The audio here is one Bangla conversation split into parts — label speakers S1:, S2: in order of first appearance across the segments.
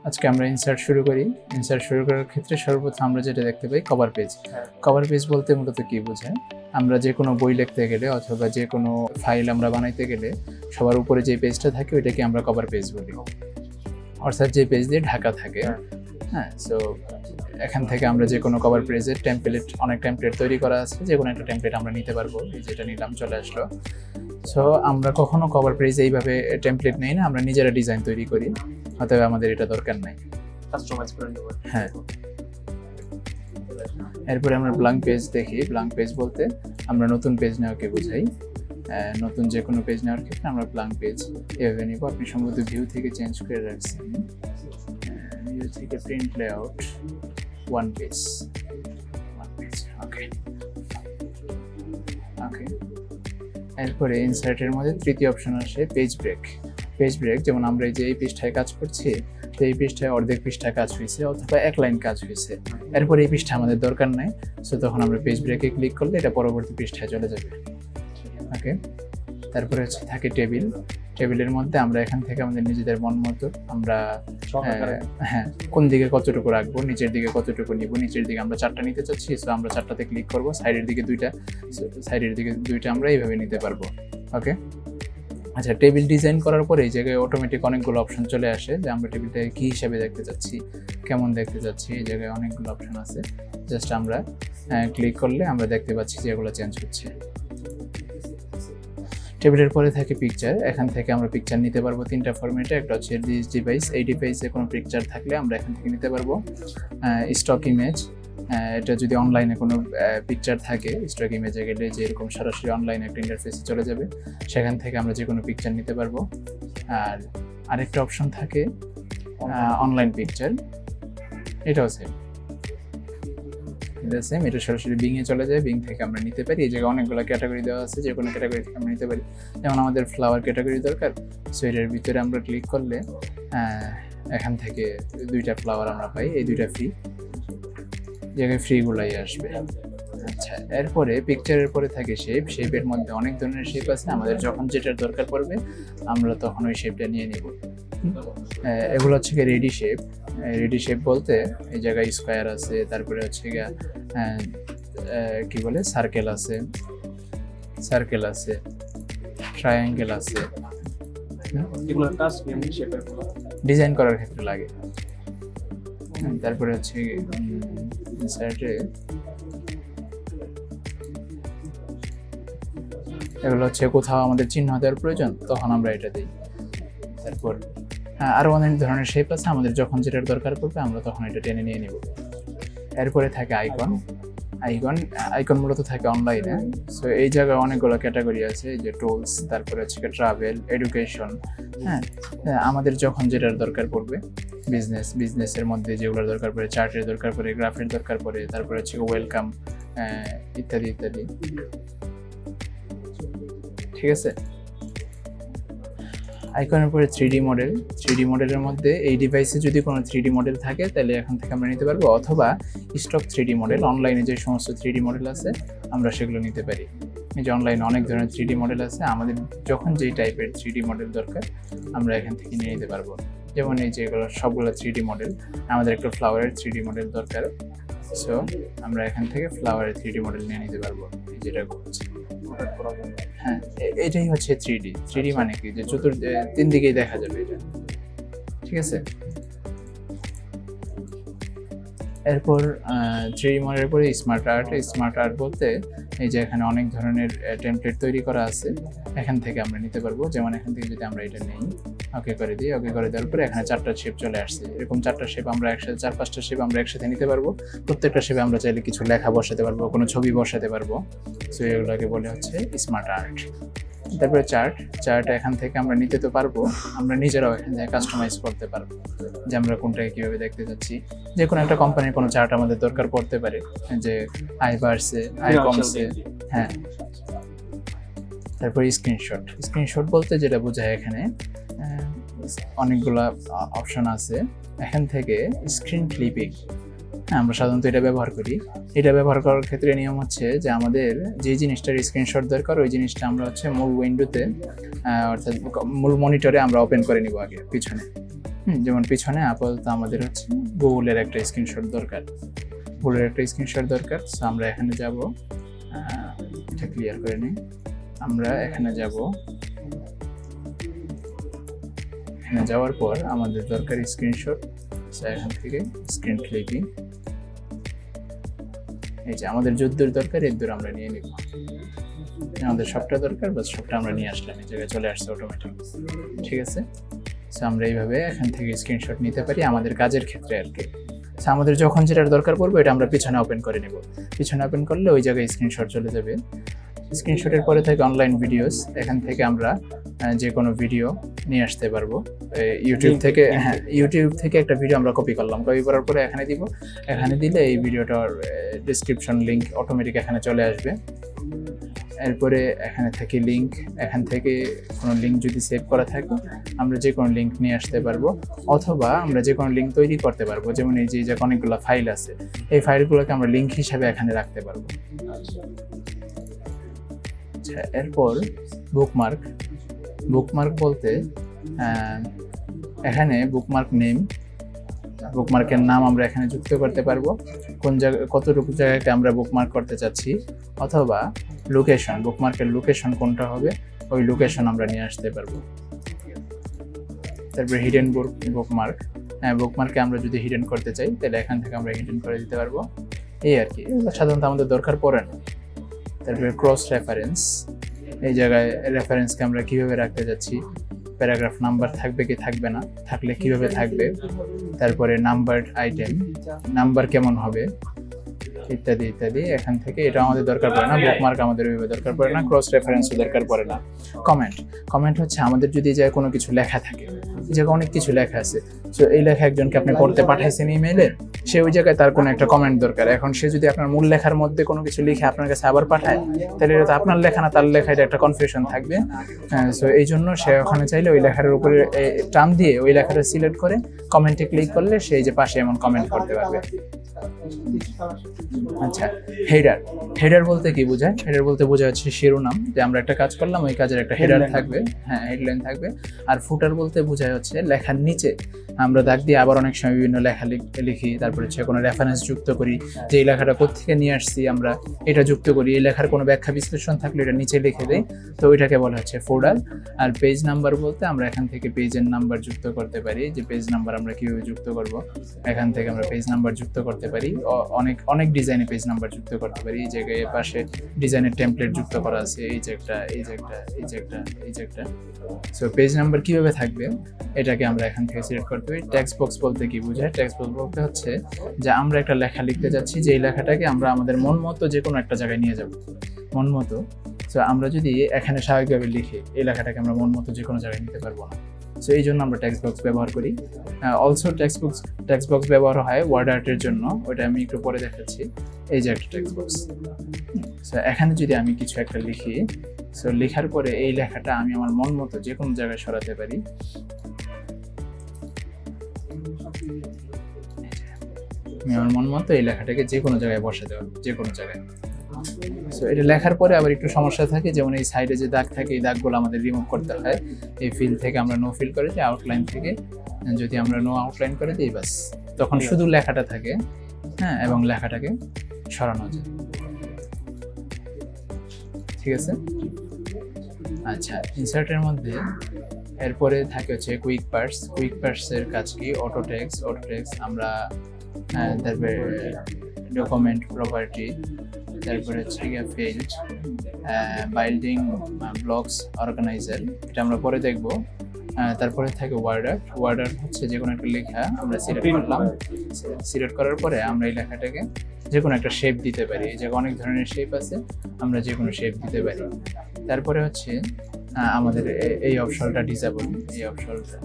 S1: আজকে আমরা ইনসার্ট শুরু করি। ইনসার্ট শুরু করার ক্ষেত্রে সর্বপ্রথম আমরা যেটা দেখতে পাই কভার পেজ। কভার পেজ বলতে মূলত কি বোঝায়? আমরা যে কোনো বই লিখতে গেলে অথবা যে কোনো ফাইল আমরা বানাইতে গেলে সবার উপরে যে পেজটা থাকে ওইটাকে আমরা কভার পেজ বলি, অর্থাৎ যে পেজ দিয়ে ঢাকা থাকে। হ্যাঁ, সো এখান থেকে আমরা যে কোনো কভার পেজের টেমপ্লেট, অনেক টেমপ্লেট তৈরি করা আছে, যে কোনো একটা টেমপ্লেট আমরা নিতে পারবো। এই যেটা নিলাম, চলে আসলো। সো আমরা কখনো কভার পেজ এইভাবে টেমপ্লেট নেই না, আমরা নিজেরা ডিজাইন তৈরি করি, অতএব আমাদের এটা দরকার নাই।
S2: কাস্টমাইজ করে নিব।
S1: হ্যাঁ, এরপরে আমরা ব্ল্যাঙ্ক পেজ দেখি। ব্ল্যাঙ্ক পেজ বলতে আমরা নতুন পেজ নেওয়াকে বোঝাই। নতুন যে কোনো পেজ নেওয়ার ক্ষেত্রে আমরা ব্ল্যাঙ্ক পেজ এভাবে নিব। আপনি সম্ভবত ভিউ থেকে চেঞ্জ করে রাখছেন, ভিউ থেকে প্রিন্ট লেআউট ওয়ান পেজ। ওকে ওকে এরপরে ইনসার্টের মধ্যে তৃতীয় অপশন আসে পেজ ব্রেক। পেজ ব্রেক যেমন আমরা এই যে এই পৃষ্ঠায় কাজ করছি, তো এই পৃষ্ঠায় অর্ধেক পৃষ্ঠা কাজ হয়েছে অথবা এক লাইন কাজ হয়েছে, এরপরে এই পৃষ্ঠা আমাদের দরকার নাই। সো তখন আমরা পেজ ব্রেকে ক্লিক করলে এটা পরবর্তী পৃষ্ঠায় চলে যাবে। ওকে, তারপরে থাকে টেবিল। টেবিলের মধ্যে আমরা এখান থেকে আমাদের নিজেদের মন মতো আমরা কোন দিকে কতটুকু রাখবো, নিচের দিকে কতটুকু নিব। নিচের দিকে আমরা 4টা নিতে চাচ্ছি, সো আমরা 4টাতে ক্লিক করব। সাইডের দিকে 2টা আমরা এইভাবে নিতে পারবো। ওকে, আচ্ছা, টেবিল ডিজাইন করার পরে এই জায়গায় অটোমেটিক অনেকগুলো অপশন চলে আসে যে আমরা টেবিলটাকে কী হিসাবে দেখতে চাচ্ছি, কেমন দেখতে চাচ্ছি। এই জায়গায় অনেকগুলো অপশন আছে, জাস্ট আমরা ক্লিক করলে আমরা দেখতে পাচ্ছি যে এগুলো চেঞ্জ হচ্ছে। টেবিলের পরে থাকে পিকচার। এখান থেকে আমরা পিকচার নিতে পারবো 3টা ফরম্যাটে। একটা হচ্ছে দিস ডিভাইস, এই ডিভাইসে কোনো পিকচার থাকলে আমরা এখান থেকে নিতে পারবো। স্টক ইমেজ, এটা যদি অনলাইনে কোনো পিকচার থাকে, স্টক ইমেজে গেলে যে এরকম সরাসরি অনলাইনে একটা ইন্টারফেসে চলে যাবে, সেখান থেকে আমরা যে কোনো পিকচার নিতে পারবো। আর আরেকটা অপশন থাকে অনলাইন পিকচার, এটাও সেম, এটা সরাসরি বিংয়ে চলে যায়। বিং থেকে আমরা নিতে পারি। এই জায়গায় অনেকগুলো ক্যাটাগরি দেওয়া আছে, যে কোনো ক্যাটাগরি থেকে আমরা নিতে পারি। যেমন আমাদের ফ্লাওয়ার ক্যাটাগরি দরকার, সো এটার ভিতরে আমরা ক্লিক করলে এখান থেকে 2টা ফ্লাওয়ার আমরা পাই, এই 2টা ফ্রি, জায়গায় ফ্রিগুলাই আসবে। আচ্ছা, এরপরে পিকচারের পরে থাকে শেপ। শেপের মধ্যে অনেক ধরনের শেপ আছে, আমাদের যখন যেটার দরকার পড়বে আমরা তখন ওই শেপটা নিয়ে নিব। এগুলো হচ্ছে গিয়ে রেডি শেপ। রেডি শেপ বলতে এই জায়গায় স্কোয়ার আছে, তারপরে হচ্ছে গিয়ে কি বলে সার্কেল আছে, ট্রায়াঙ্গেল আছে।
S2: এগুলো কাস্টম শেপের
S1: ডিজাইন করার ক্ষেত্রে লাগে। তারপরে হচ্ছে ইনসার্টে এগুলো হচ্ছে কোথাও আমাদের চিহ্ন দেওয়ার প্রয়োজন, তখন আমরা এটা দিই। তারপর আরও অনেক ধরনের শেপ আছে, আমাদের যখন যেটার দরকার পড়বে আমরা তখন এটা টেনে নিয়ে নিব। এরপরে থাকে আইকন। আইকন মূলত থাকে অনলাইনে। সো এই জায়গায় অনেকগুলো ক্যাটাগরি আছে, যে টুলস, তারপরে হচ্ছে ট্রাভেল, এডুকেশন। আমাদের যখন যেটার দরকার পড়বে, বিজনেসের মধ্যে যেগুলোর দরকার পড়ে, চার্টের দরকার পড়ে, গ্রাফের দরকার পড়ে, তারপরে হচ্ছে ওয়েলকাম ইত্যাদি ইত্যাদি। ঠিক আছে, আইকনের পরে 3D মডেল। 3D মডেলের মধ্যে এই ডিভাইসে যদি কোনো 3D মডেল থাকে তাহলে এখান থেকে আমরা নিতে পারবো, অথবা স্টক 3D মডেল, অনলাইনে যে সমস্ত 3D মডেল আছে আমরা সেগুলো নিতে পারি। এই যে অনলাইনে অনেক ধরনের 3D মডেল আছে, আমাদের যখন যেই টাইপের 3D মডেল দরকার আমরা এখান থেকে নিয়ে নিতে পারবো। যেমন এই যে এগুলো সবগুলো 3D মডেল, আমাদের একটা ফ্লাওয়ারের 3D মডেল দরকার, সো আমরা এখান থেকে ফ্লাওয়ারের 3D মডেল নিয়ে নিতে পারবো, যেটা করছি। হ্যাঁ, এটাই হচ্ছে 3D মানে কি, যে 3 দিকেই দেখা যাবে এটা। ঠিক আছে, এরপর 3D মডেলের পরে স্মার্ট আর্ট বলতে এই যে এখানে অনেক ধরনের টেমপ্লেট তৈরি করা আছে, এখান থেকে আমরা নিতে পারবো। যেমন এখান থেকে যদি আমরা এটা নেই, ওকে করে দিই, ওকে করে দেওয়ার পরে এখানে 4টা শেপ চলে আসছে। এরকম 4টা শেপ আমরা একসাথে, 4-5টা শেপ আমরা একসাথে নিতে পারবো। প্রত্যেকটা শেপে আমরা চাইলে কিছু লেখা বসাতে পারবো, কোনো ছবি বসাতে পারবো। সো এগুলোকে বলে হচ্ছে স্মার্ট আর্ট। তারপরে চার্ট এখান থেকে আমরা নিতে তো পারবো, আমরা নিজেরাও এখান থেকে কাস্টমাইজ করতে পারবো, যে আমরা কোনটাকে কীভাবে দেখতে চাচ্ছি। যে কোনো একটা কোম্পানির কোনো চার্ট আমাদের দরকার পড়তে পারে, যে আয় বাড়ছে, আয় কমছে। হ্যাঁ, তারপরে স্ক্রিনশট বলতে যেটা বোঝায়, এখানে অনেকগুলা অপশন আছে। এখান থেকে স্ক্রিন ক্লিপিং আমরা সাধারণত এটা ব্যবহার করি। এটা ব্যবহার করার ক্ষেত্রে নিয়ম হচ্ছে যে আমাদের যে জিনিসটার স্ক্রিনশট দরকার ওই জিনিসটা আমরা হচ্ছে মূল উইন্ডোতে, অর্থাৎ মূল মনিটরে আমরা ওপেন করে নিব আগে পিছনে। যেমন পিছনে আপাতত আমাদের হচ্ছে গুগলের একটা স্ক্রিনশট দরকার, গুগলের একটা স্ক্রিনশট দরকার। সো আমরা এখানে যাব, এটা ক্লিয়ার করে নিই। আমরা এখানে যাব, এখানে যাওয়ার পর আমাদের দরকার স্ক্রিনশট। সো এখান থেকে স্ক্রিন ক্লিপিং, এই যে আমাদের যদ্দূর দরকার এর আমরা নিয়ে নিব। আমাদের সবটা দরকার, বাস সবটা আমরা নিয়ে আসলাম, এই জায়গায় চলে আসছে অটোমেটিক। ঠিক আছে, সো আমরা এইভাবে এখান থেকে স্ক্রিনশট নিতে পারি আমাদের কাজের ক্ষেত্রে আর কি। সো আমাদের যখন যেটার দরকার পড়বে এটা আমরা পিছনে ওপেন করে নেব, পিছনে ওপেন করলে ওই জায়গায় স্ক্রিনশট চলে যাবে। স্ক্রিনশটের পরে থাকে অনলাইন ভিডিওস, এখান থেকে আমরা যে কোনো ভিডিও নিয়ে আসতে পারবো। ইউটিউব থেকে, হ্যাঁ ইউটিউব থেকে একটা ভিডিও আমরা কপি করলাম, কপি করার পরে এখানে দিব, এখানে দিলে এই ভিডিওটার ডেসক্রিপশন লিঙ্ক অটোমেটিক এখানে চলে আসবে। এরপরে এখানে থেকে লিঙ্ক, এখান থেকে কোনো লিঙ্ক যদি সেভ করা থাকে আমরা যে কোনো লিঙ্ক নিয়ে আসতে পারবো, অথবা আমরা যে কোনো লিঙ্ক তৈরি করতে পারবো। যেমন এই যে অনেকগুলো ফাইল আছে, এই ফাইলগুলোকে আমরা লিঙ্ক হিসাবে এখানে রাখতে পারবো। আচ্ছা, এরপর বুকমার্ক, বুকমার্ক বলতে এখানে বুকমার্ক নেম, বুকমার্কের নাম আমরা এখানে যুক্ত করতে পারবো, কোন জায়গা কতটুকু জায়গাকে আমরা বুকমার্ক করতে চাচ্ছি, অথবা লোকেশন, বুকমার্কের লোকেশন কোনটা হবে ওই লোকেশন আমরা নিয়ে আসতে পারবো। তারপরে হিডেন বুকমার্ক, হ্যাঁ বুকমার্কে আমরা যদি হিডেন করতে চাই তাহলে এখান থেকে আমরা হিডেন করে দিতে পারবো, এই আর কি, সাধারণত আমাদের দরকার পড়ে না। তারপরে ক্রস রেফারেন্স, এই জায়গায় রেফারেন্সকে আমরা কিভাবে রাখতে যাচ্ছি, প্যারাগ্রাফ নাম্বার থাকবে কি থাকবে না, থাকলে কিভাবে থাকবে, তারপরে নাম্বারড আইটেম, নাম্বার কেমন হবে, ইত্যাদি ইত্যাদি। এখান থেকে এটা আমাদের দরকার পড়ে না, বুকমার্ক আমাদের ওইভাবে দরকার পড়ে না, ক্রস রেফারেন্সও দরকার পড়ে না। কমেন্ট, কমেন্ট হচ্ছে আমাদের যদি এই জায়গায় কোনো কিছু লেখা থাকে, এই জায়গায় অনেক কিছু লেখা আছে, সো এই লেখা একজনকে আপনি পড়তে পাঠাইছেন ইমেইলে, সে ওই জায়গায় তার কোনো একটা কমেন্ট দরকার। এখন সে যদি আপনার মূল লেখার মধ্যে কোনো কিছু লিখে আপনার কাছে আবার পাঠায়, তাহলে এটা তো আপনার লেখা না তার লেখা, এটা একটা কনফিউশন থাকবে। সো এই জন্য সে ওখানে চাইলে ওই লেখার উপরে টান দিয়ে ওই লেখাটা সিলেক্ট করে কমেন্টে ক্লিক করলে সেই যে পাশে এমন কমেন্ট করতে পারবে। আচ্ছা, হেডার, হেডার বলতে কি বোঝায়? হেডার বলতে বোঝা হচ্ছে শিরোনাম, যে আমরা একটা কাজ করলাম ওই কাজের একটা হেডার থাকবে, হ্যাঁ হেডলাইন থাকবে। আর ফুটার বলতে বোঝায় হচ্ছে লেখার নিচে আমরা দাগ দিয়ে আবার অনেক সময় বিভিন্ন লেখা লিখি, তারপরে হচ্ছে কোনো রেফারেন্স যুক্ত করি, যে এই লেখাটা কোত্থেকে নিয়ে আসছি আমরা এটা যুক্ত করি, এই লেখার কোনো ব্যাখ্যা বিশ্লেষণ থাকলে এটা নিচে লিখে দেই, তো ওইটাকে বলা হচ্ছে ফোল্ডার। আর পেজ নাম্বার বলতে আমরা এখান থেকে পেজের নাম্বার যুক্ত করতে পারি, যে পেজ নাম্বার আমরা কিভাবে যুক্ত করব, এখান থেকে আমরা পেজ নাম্বার যুক্ত করতে পারি, অনেক অনেক ডিজাইনে পেজ নাম্বার যুক্ত করতে পারি। এই জায়গায় পাশে ডিজাইনের টেমপ্লেট যুক্ত করা আছে, এই যে একটা, এই যে একটা, এই যে একটা, এই যে একটা। সো পেজ নাম্বার কিভাবে থাকবে এটাকে আমরা এখান থেকে সিলেক্ট করতে পারি। টেক্সট বক্স বলতে কি বোঝায়? টেক্সট বক্স বলতে হচ্ছে যে আমরা একটা লেখা লিখতে যাচ্ছি, যে এই লেখাটাকে আমরা আমাদের মন মতো যে কোনো একটা জায়গায় নিয়ে যাব, মন মতো। সো আমরা যদি এখানে স্বাভাবিকভাবে লিখি এই লেখাটাকে আমরা মন মতো যে কোনো জায়গায় নিতে পারবো না, সো এই জন্য আমরা টেক্সট বক্স ব্যবহার করি। অলসো টেক্সট বক্স ব্যবহার হয় ওয়ার্ড আর্টের জন্য, ওটা আমি একটু পরে দেখাচ্ছি। এই যে একটা টেক্সট বক্স, সো এখানে যদি আমি কিছু একটা লিখি, সো লেখার পরে এই লেখাটা আমি আমার মন মতো যে কোনো জায়গায় সরাতে পারি। আমি আমার মন মতো এই লেখাটাকে যে কোনো জায়গায় বসাতে পারবো, যে কোনো জায়গায়। সো এটা লেখার পরে আবার একটু সমস্যা থাকে, যেমন এই সাইডে যে দাগ থাকে এই দাগগুলো আমাদের রিমুভ করতে হয়। এই ফিল থেকে আমরা নো ফিল করে দিই, আউটলাইন থেকে যদি আমরা নো আউটলাইন করে দিই বাস, তখন শুধু লেখাটা থাকে, হ্যাঁ, এবং লেখাটাকে সরানো যায়। ঠিক আছে। আচ্ছা, ইনসার্টের মধ্যে এরপরে থাকে হচ্ছে কুইক পার্টস। কুইক পার্টসের কাজ কি? অটো টেক্সট আমরা তারপরে ডকুমেন্ট প্রপার্টি, তারপরে হচ্ছে গিয়ে ফিল্ড, বাইল্ডিং ব্লকস অর্গানাইজার, এটা আমরা পরে দেখব। তারপরে থাকে ওয়ার্ড আর্ট হচ্ছে যে কোনো একটা লেখা আমরা সিলেক্ট করলাম, সিলেক্ট করার পরে আমরা এই লেখাটাকে যে কোনো একটা শেপ দিতে পারি। এই জায়গায় অনেক ধরনের শেপ আছে, আমরা যে কোনো শেপ দিতে পারি। তারপরে হচ্ছে আমাদের এই অপশনটা ডিসেবল, এই অপশনটা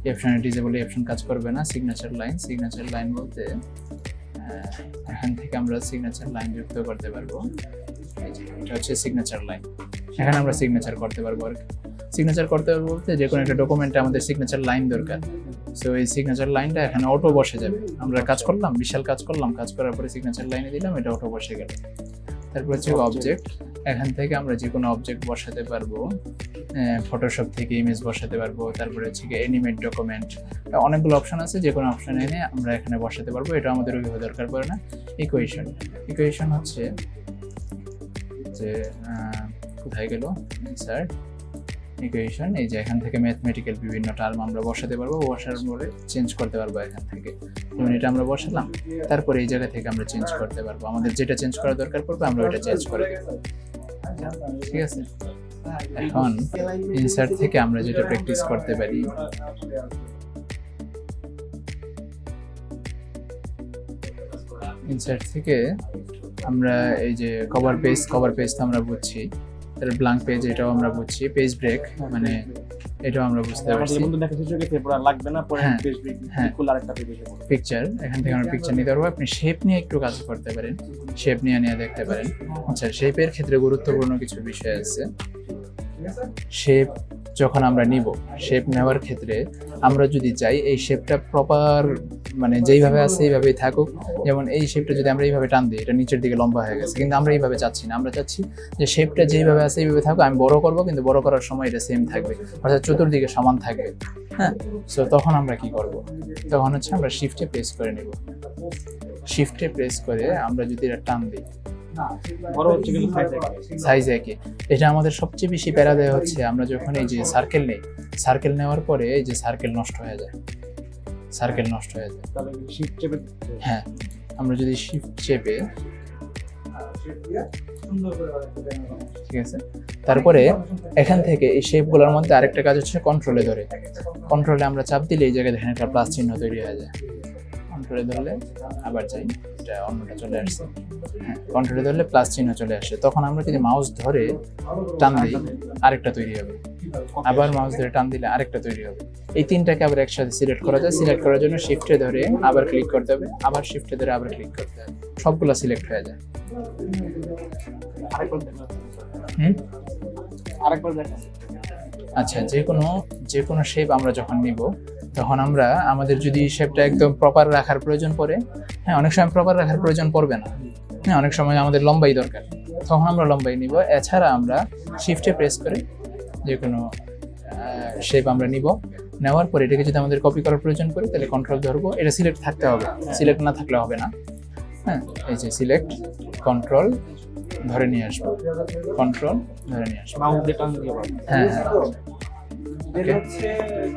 S1: এই অপশনে ডিসেবল, এই অপশন কাজ করবে না। সিগনেচার লাইন বলতে এখান থেকে আমরা সিগনেচার লাইন যুক্ত করতে পারবো। এটা হচ্ছে সিগনেচার লাইন, এখানে আমরা সিগনেচার করতে পারবো। আর সিগনেচার করতে পারবো বলতে যে কোনো একটা ডকুমেন্টে আমাদের সিগনেচার লাইন দরকার, সো এই সিগনেচার লাইনটা এখানে অটো বসে যাবে। আমরা কাজ করলাম, বিশাল কাজ করলাম, কাজ করার পরে সিগনেচার লাইনে দিলাম, এটা অটো বসে গেল। তারপর হচ্ছে অবজেক্ট, এখান থেকে আমরা যে কোনো অবজেক্ট বসাতে পারবো, ফটোশপ থেকে ইমেজ বসাতে পারবো, তারপরে হচ্ছে অ্যানিমেট ডকুমেন্ট, অনেকগুলো অপশন আছে, যে কোনো অপশন এনে আমরা এখানে বসাতে পারবো, এটা আমাদের ওইভাবে দরকার পড়ে না। ইকুয়েশন, ইকুয়েশন হচ্ছে যে কোথায় গেল ইনসার্ট ইকুয়েশন, এই যে এখান থেকে ম্যাথমেটিক্যাল বিভিন্ন টার্ম আমরা বসাতে পারবো, বসার পরে চেঞ্জ করতে পারবো এখান থেকে। যেমন এটা আমরা বসালাম, তারপরে এই জায়গা থেকে আমরা চেঞ্জ করতে পারবো, আমাদের যেটা চেঞ্জ করার দরকার পড়বে আমরা ওটা চেঞ্জ করে দেবো। ঠিক আছে, এখন ইনসার্ট থেকে আমরা যেটা প্র্যাকটিস করতে পারি, ইনসার্ট থেকে আমরা এই যে কভার পেজ তো আমরা বুঝছি, তার ব্ল্যাঙ্ক পেজ এটাও আমরা বুঝছি, পেজ ব্রেক মানে এটাও আমরা বুঝতে পারছি।
S2: লাগবে না, পরে পেজ ব্রেক খুলে আরেকটা পেজ এসে পড়বে।
S1: পিকচার, এখান থেকে আমরা পিকচার নিতে পারবো। আপনি শেপ নিয়ে একটু কাজ করতে পারেন, শেপ নিয়ে দেখতে পারেন। আচ্ছা, শেপের ক্ষেত্রে গুরুত্বপূর্ণ কিছু বিষয় আছে। শেপ যখন আমরা নিব, শেপ নেওয়ার ক্ষেত্রে আমরা যদি চাই এই শেপটা প্রপার মানে যেইভাবে আছে এইভাবেই থাকুক, যেমন এই শেপটা যদি আমরা এইভাবে টান দিই, এটা নিচের দিকে লম্বা হয়ে গেছে, কিন্তু আমরা এইভাবে চাচ্ছি না, আমরা চাচ্ছি যে শেপটা যেইভাবে আছে এইভাবে থাকুক, আমি বড় করব কিন্তু বড় করার সময় এটা সেম থাকবে, অর্থাৎ চতুর্দিকে সমান থাকবে। হ্যাঁ, সো তখন আমরা কি করব, তখন হচ্ছে আমরা শিফটে প্রেস করে নিব, শিফটে প্রেস করে আমরা যদি এটা টান দিই,
S2: বড় হচ্ছে কিন্তু
S1: সাইজ একই। এটা আমাদের সবচেয়ে বেশি প্যারা দেয় হচ্ছে আমরা যখন এই যে সার্কেল নেই, সার্কেল নেওয়ার পরে এই যে সার্কেল নষ্ট হয়ে যায়, সার্কেল নষ্ট হয়ে যায়।
S2: তাহলে শিফট চেপে,
S1: হ্যাঁ, আমরা যদি শিফট চেপে, ঠিক আছে, তারপরে এখান থেকে এই শেপগুলোর মধ্যে আরেকটা কাজ হচ্ছে কন্ট্রোলে ধরে, কন্ট্রোলে আমরা চাপ দিলে এই জায়গায় দেখেন একটা প্লাস চিহ্ন তৈরি হয়ে যায়। কন্ট্রোলে ধরলে আবার যাই, এটা অন্যটা চলে আসছে। হ্যাঁ, কন্ট্রোলে ধরলে প্লাস চিহ্ন চলে আসে, তখন আমরা যদি মাউস ধরে টান দিই আরেকটা তৈরি হবে, আবার মাউস ধরে টান দিলে আরেকটা তৈরি হবে। এই তিনটাকে আবার একসাথে সিলেক্ট করা যায়। সিলেক্ট করার জন্য শিফটে ধরে আবার ক্লিক করতে হবে, আবার শিফটে ধরে আবার ক্লিক করতে হবে, সবগুলো সিলেক্ট হয়ে যায়।
S2: আরেকবার দেখেন।
S1: আচ্ছা, যে কোনো শেপ আমরা যখন নিব, তখন আমরা আমাদের যদি শেপটা একদম প্রপার রাখার প্রয়োজন পড়ে, হ্যাঁ অনেক সময় প্রপার রাখার প্রয়োজন পড়বে না, হ্যাঁ অনেক সময় আমাদের লম্বাই দরকার, তখন আমরা লম্বাই নিব। এছাড়া আমরা শিফটে প্রেস করে যে কোনো শেপ আমরা নিব, নেওয়ার পরে এটাকে যদি আমাদের কপি করার প্রয়োজন পড়ে তাহলে কন্ট্রোল ধরবো, এটা সিলেক্ট থাকতে হবে, সিলেক্ট না থাকলে হবে না। হ্যাঁ, এই যে সিলেক্ট, কন্ট্রোল ধরে নিয়ে আসবো, কন্ট্রোল ধরে নিয়ে আসবো,
S2: মাউস দিয়ে টান দিয়ে।
S1: হ্যাঁ হ্যাঁ।